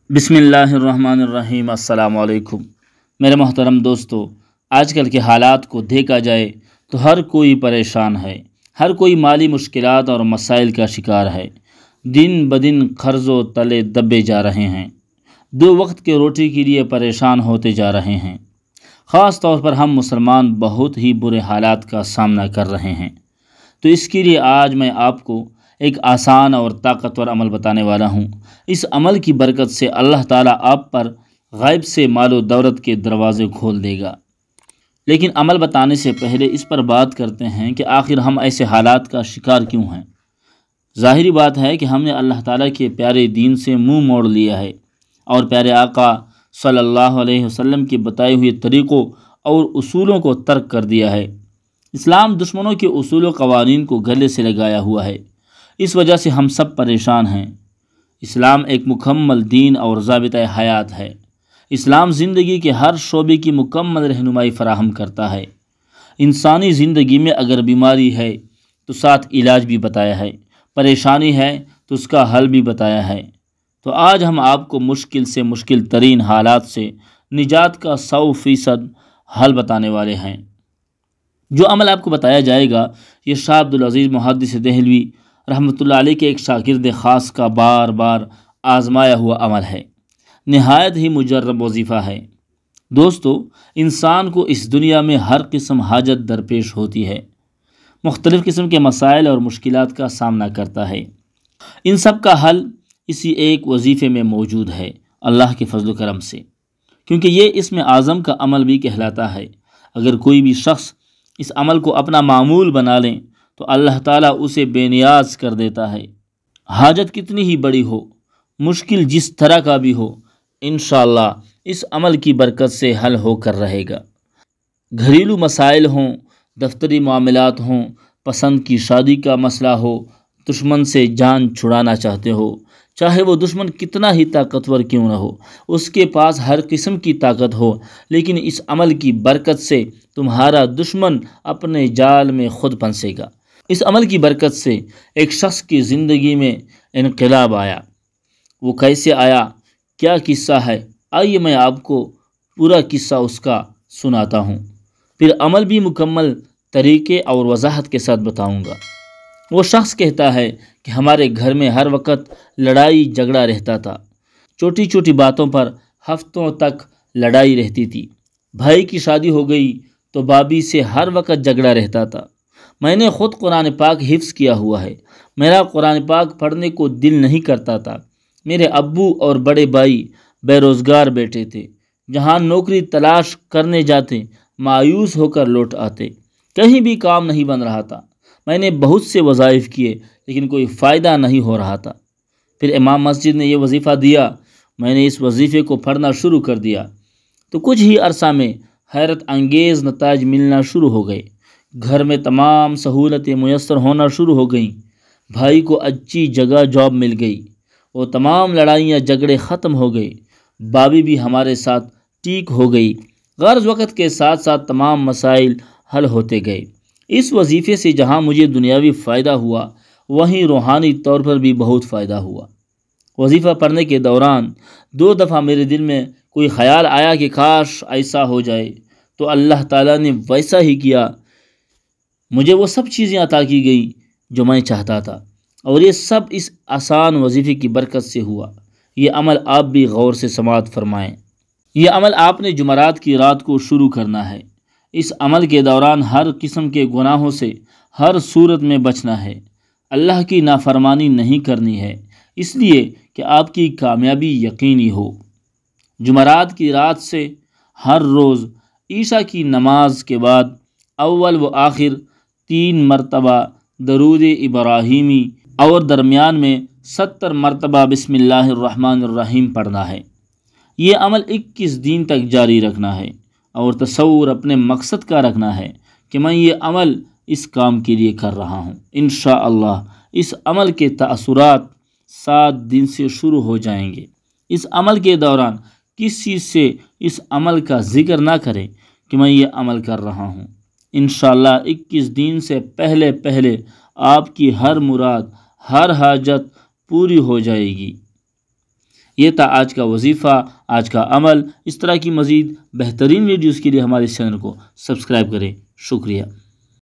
بسم اللہ الرحمن الرحیم۔ السلام علیکم میرے محترم دوستو، آج کل کے حالات کو دیکھا جائے تو ہر کوئی پریشان ہے، ہر کوئی مالی مشکلات اور مسائل کا شکار ہے۔ دن بدن قرضوں تلے دبے جا رہے ہیں، دو وقت کے روٹی کے لیے پریشان ہوتے جا رہے ہیں۔ خاص طور پر ہم مسلمان بہت ہی برے حالات کا سامنا کر رہے ہیں۔ تو اس کے لیے آج میں آپ کو ایک آسان اور طاقتور عمل بتانے والا ہوں۔ اس عمل کی برکت سے اللہ تعالیٰ آپ پر غیب سے مال و دولت کے دروازے کھول دے گا۔ لیکن عمل بتانے سے پہلے اس پر بات کرتے ہیں کہ آخر ہم ایسے حالات کا شکار کیوں ہیں۔ ظاہری بات ہے کہ ہم نے اللہ تعالیٰ کے پیارے دین سے منہ موڑ لیا ہے اور پیارے آقا صلی اللہ علیہ وسلم کے بتائے ہوئے طریقوں اور اصولوں کو ترک کر دیا ہے۔ اسلام دشمنوں کے اصول و قوانین کو گلے سے لگایا ہوا ہے، اس وجہ سے ہم سب پریشان ہیں۔ اسلام ایک مکمل دین اور ضابطۂ حیات ہے۔ اسلام زندگی کے ہر شعبے کی مکمل رہنمائی فراہم کرتا ہے۔ انسانی زندگی میں اگر بیماری ہے تو ساتھ علاج بھی بتایا ہے، پریشانی ہے تو اس کا حل بھی بتایا ہے۔ تو آج ہم آپ کو مشکل سے مشکل ترین حالات سے نجات کا 100% حل بتانے والے ہیں۔ جو عمل آپ کو بتایا جائے گا یہ شاہ عبدالعزیز محدث دہلوی رحمۃ اللہ علیہ کے ایک شاگرد خاص کا بار بار آزمایا ہوا عمل ہے، نہایت ہی مجرب وظیفہ ہے۔ دوستو، انسان کو اس دنیا میں ہر قسم حاجت درپیش ہوتی ہے، مختلف قسم کے مسائل اور مشکلات کا سامنا کرتا ہے۔ ان سب کا حل اسی ایک وظیفے میں موجود ہے، اللہ کے فضل و کرم سے، کیونکہ یہ اسم اعظم کا عمل بھی کہلاتا ہے۔ اگر کوئی بھی شخص اس عمل کو اپنا معمول بنا لیں تو اللہ تعالیٰ اسے بے نیاز کر دیتا ہے۔ حاجت کتنی ہی بڑی ہو، مشکل جس طرح کا بھی ہو، انشاءاللہ اس عمل کی برکت سے حل ہو کر رہے گا۔ گھریلو مسائل ہوں، دفتری معاملات ہوں، پسند کی شادی کا مسئلہ ہو، دشمن سے جان چھڑانا چاہتے ہو، چاہے وہ دشمن کتنا ہی طاقتور کیوں نہ ہو، اس کے پاس ہر قسم کی طاقت ہو، لیکن اس عمل کی برکت سے تمہارا دشمن اپنے جال میں خود پھنسے گا۔ اس عمل کی برکت سے ایک شخص کی زندگی میں انقلاب آیا۔ وہ کیسے آیا، کیا قصہ ہے، آئیے میں آپ کو پورا قصہ اس کا سناتا ہوں، پھر عمل بھی مکمل طریقے اور وضاحت کے ساتھ بتاؤں گا۔ وہ شخص کہتا ہے کہ ہمارے گھر میں ہر وقت لڑائی جھگڑا رہتا تھا، چھوٹی چھوٹی باتوں پر ہفتوں تک لڑائی رہتی تھی۔ بھائی کی شادی ہو گئی تو بھابھی سے ہر وقت جھگڑا رہتا تھا۔ میں نے خود قرآن پاک حفظ کیا ہوا ہے، میرا قرآن پاک پڑھنے کو دل نہیں کرتا تھا۔ میرے ابو اور بڑے بھائی بے روزگار بیٹھے تھے، جہاں نوکری تلاش کرنے جاتے مایوس ہو کر لوٹ آتے، کہیں بھی کام نہیں بن رہا تھا۔ میں نے بہت سے وظائف کیے لیکن کوئی فائدہ نہیں ہو رہا تھا۔ پھر امام مسجد نے یہ وظیفہ دیا، میں نے اس وظیفے کو پڑھنا شروع کر دیا تو کچھ ہی عرصہ میں حیرت انگیز نتائج ملنا شروع ہو گئے۔ گھر میں تمام سہولتیں میسر ہونا شروع ہو گئیں، بھائی کو اچھی جگہ جاب مل گئی، وہ تمام لڑائیاں جھگڑے ختم ہو گئے، بھابھی بھی ہمارے ساتھ ٹھیک ہو گئی۔ غرض وقت کے ساتھ ساتھ تمام مسائل حل ہوتے گئے۔ اس وظیفے سے جہاں مجھے دنیاوی فائدہ ہوا وہیں روحانی طور پر بھی بہت فائدہ ہوا۔ وظیفہ پڑھنے کے دوران 2 دفعہ میرے دل میں کوئی خیال آیا کہ کاش ایسا ہو جائے، تو اللہ تعالیٰ نے ویسا ہی کیا، مجھے وہ سب چیزیں عطا کی گئی جو میں چاہتا تھا، اور یہ سب اس آسان وظیفے کی برکت سے ہوا۔ یہ عمل آپ بھی غور سے سماعت فرمائیں۔ یہ عمل آپ نے جمعرات کی رات کو شروع کرنا ہے۔ اس عمل کے دوران ہر قسم کے گناہوں سے ہر صورت میں بچنا ہے، اللہ کی نافرمانی نہیں کرنی ہے، اس لیے کہ آپ کی کامیابی یقینی ہو۔ جمعرات کی رات سے ہر روز عشاء کی نماز کے بعد اول و آخر 3 مرتبہ درود ابراہیمی اور درمیان میں 70 مرتبہ بسم اللہ الرحمن الرحیم پڑھنا ہے۔ یہ عمل 21 دن تک جاری رکھنا ہے اور تصور اپنے مقصد کا رکھنا ہے کہ میں یہ عمل اس کام کے لیے کر رہا ہوں۔ انشاءاللہ اس عمل کے تاثرات 7 دن سے شروع ہو جائیں گے۔ اس عمل کے دوران کسی سے اس عمل کا ذکر نہ کریں کہ میں یہ عمل کر رہا ہوں۔ انشاءاللہ 21 دن سے پہلے آپ کی ہر مراد، ہر حاجت پوری ہو جائے گی۔ یہ تھا آج کا وظیفہ، آج کا عمل۔ اس طرح کی مزید بہترین ویڈیوز کے لیے ہمارے اس چینل کو سبسکرائب کریں۔ شکریہ۔